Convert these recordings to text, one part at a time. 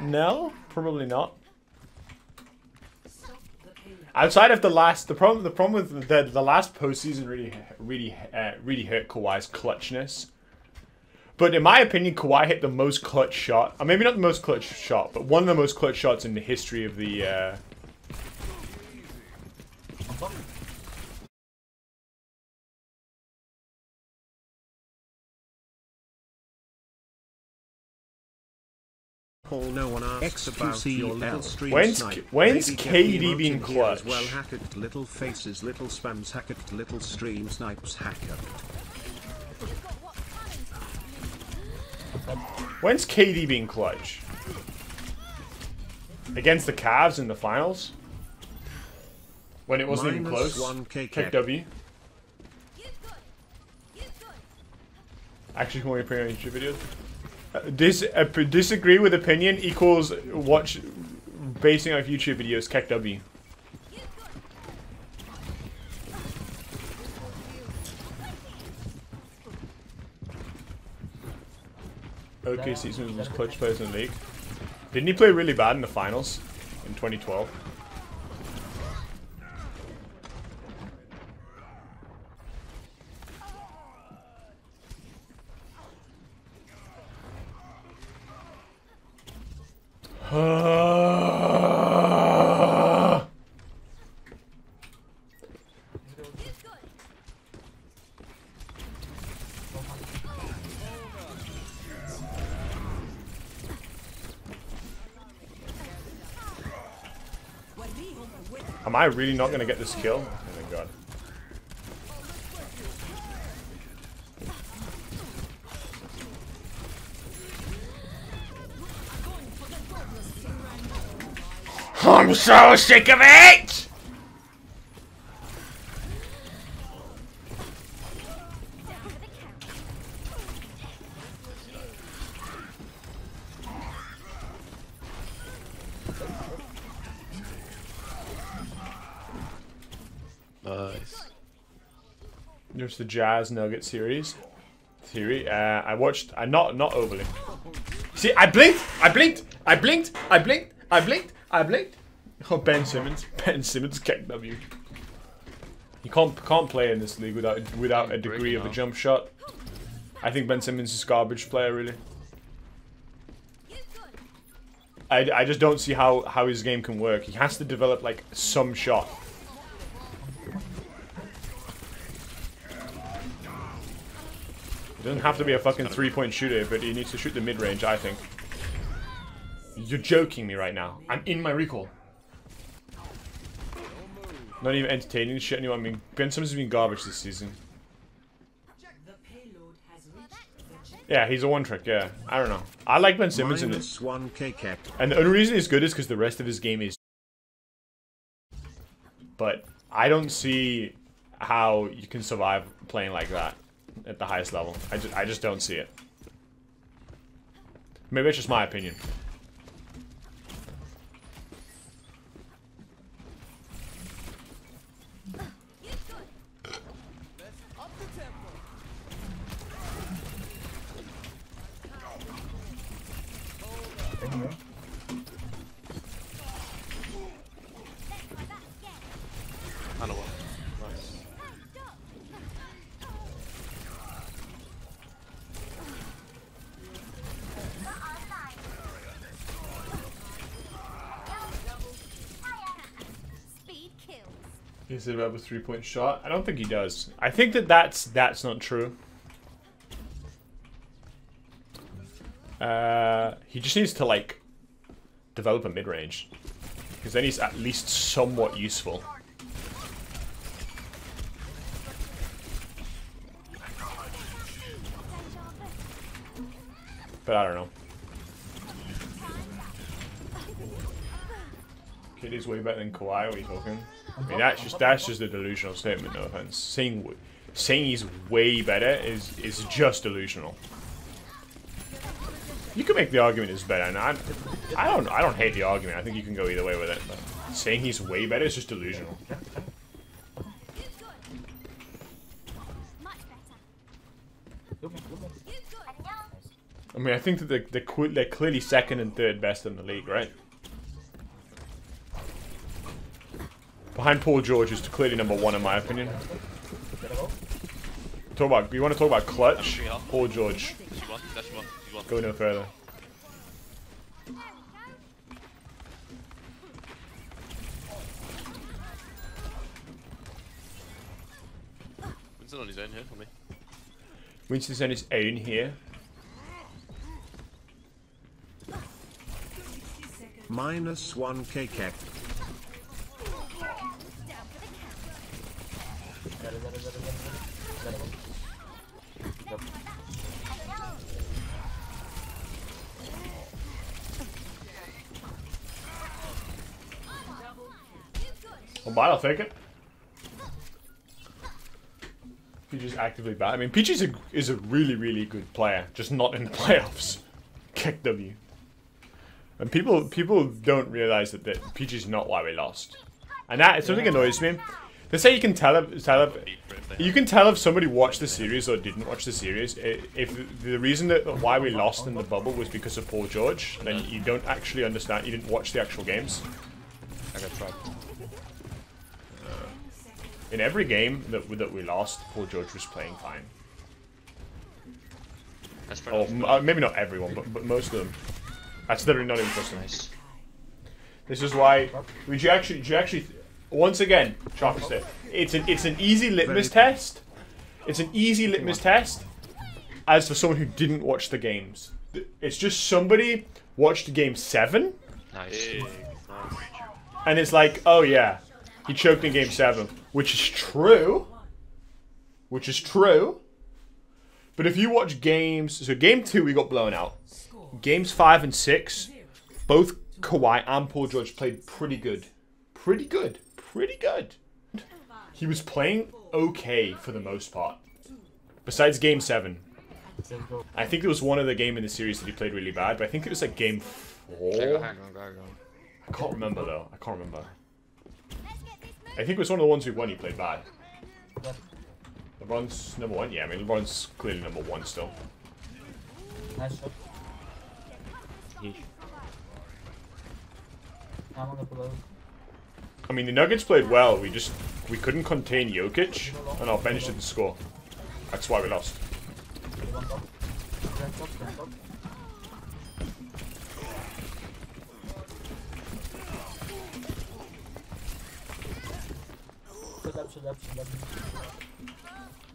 No, probably not. Outside of the problem with the last postseason really hurt Kawhi's clutchness. But in my opinion, Kawhi hit the most clutch shot. Or maybe not the most clutch shot, but one of the most clutch shots in the history of the. No one asks about your little stream when's snipe. KD being clutch? Well, hacked little faces, little spams, hacked little stream snipes, hacker. When's KD being clutch? Against the Cavs in the finals? When it wasn't even close? Kick W. Actually, can we play on YouTube videos? Disagree with opinion equals watch basing off YouTube videos, Keck W. OKC's one of the most clutch players in the league. Didn't he play really bad in the finals in 2012? Am I really not gonna get this kill? Oh my god. I'm so sick of it! Nice. There's the Jazz Nugget series. I watched. Not overly. See, I blinked. Oh, Ben Simmons. Ben Simmons kicked W. You can't play in this league without a degree of a jump shot. I think Ben Simmons is a garbage player, really. I just don't see how his game can work. He has to develop like some shot. It doesn't have to be a fucking three-point shooter, but he needs to shoot the mid-range, I think. You're joking me right now. I'm in my recall. Not even entertaining this shit anymore. I mean, Ben Simmons has been garbage this season. Yeah, he's a one-trick, yeah. I don't know. I like Ben Simmons in this. And the only reason he's good is because the rest of his game is... But I don't see how you can survive playing like that at the highest level. I just don't see it. Maybe it's just my opinion. I know what. Nice. Is it about a three-point shot? I don't think he does. I think that's not true. He just needs to like develop a mid-range, because then he's at least somewhat useful. But I don't know. KD's way better than Kawhi. What are you talking? I mean, that's just a delusional statement. No offense. Saying he's way better is just delusional. You can make the argument is better, and I don't hate the argument. I think you can go either way with it. But saying he's way better is just delusional. I mean, I think that they're clearly second and third best in the league, right? Behind Paul George, who's clearly number one in my opinion. You want to talk about clutch? Paul George. Go no further. Winston on his own here for me. Winston's on his own here. -1 KK. Well, I'll take it. Peach is actively bad. I mean, Peach is a really, really good player, just not in the playoffs. Kick W. And people don't realize that Peach is not why we lost, and that something annoys me. They say you can tell if somebody watched the series or didn't watch the series. If the reason that why we lost in the bubble was because of Paul George, then you don't actually understand. You didn't watch the actual games. I got trapped. In every game that we lost, Paul George was playing fine. That's Maybe not everyone, but most of them. That's literally not even custom. Nice. This is why. Would you actually? Once again, Chopstick. It's an easy litmus test. It's an easy litmus test. As for someone who didn't watch the games, it's just somebody watched game 7. Nice. And it's like, oh yeah, he choked in game 7, which is true. Which is true. But if you watch games, so game 2 we got blown out. Games 5 and 6, both Kawhi and Paul George played pretty good. Pretty good. Pretty good. He was playing okay for the most part. Besides game 7. I think there was one other game in the series that he played really bad, but I think it was like game 4. I can't remember though. I can't remember. I think it was one of the ones we won he played bad. LeBron's number 1? Yeah, I mean LeBron's clearly number 1 still. Nice shot. I'm on the below. I mean the Nuggets played well, we couldn't contain Jokic and our bench didn't score. That's why we lost.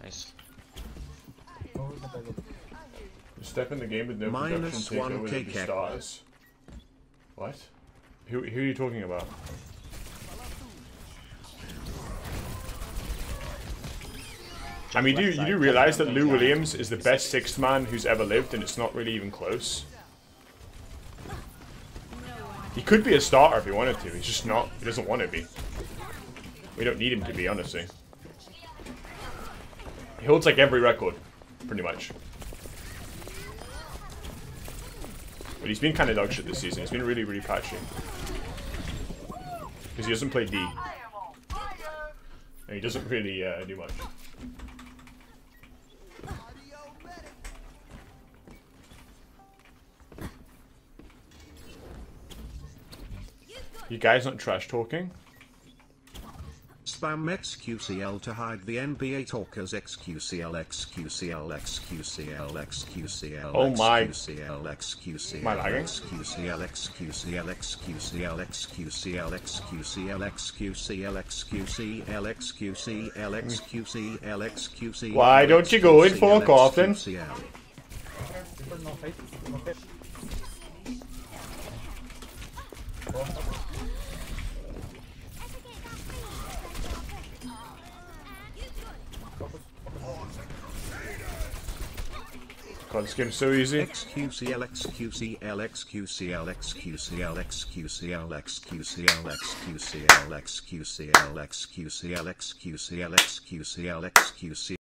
Nice. Step in the game with no production, take over the stars. What? Who are you talking about? I mean, you do realize that Lou Williams is the best sixth man who's ever lived, and it's not really even close. He could be a starter if he wanted to. He's just not. He doesn't want to be. We don't need him to be, honestly. He holds like every record, pretty much. But he's been kind of dog shit this season. He's been really, really patchy. Because he doesn't play D. And he doesn't really do much. You guys not trash talking? Spam XQCL to hide the NBA talkers XQCL XQCL XQCL XQCL Oh my. XQCL XQCL Am I lagging? XQCL XQCL XQCL XQCL XQCL XQCL XQCL XQCL XQCL XQCL. Why don't you go in for Coffin? God, this game's so easy. XQCL XQCL XQCL XQCL XQCL XQCL XQCL XQCL XQCL XQCL XQCL XQCL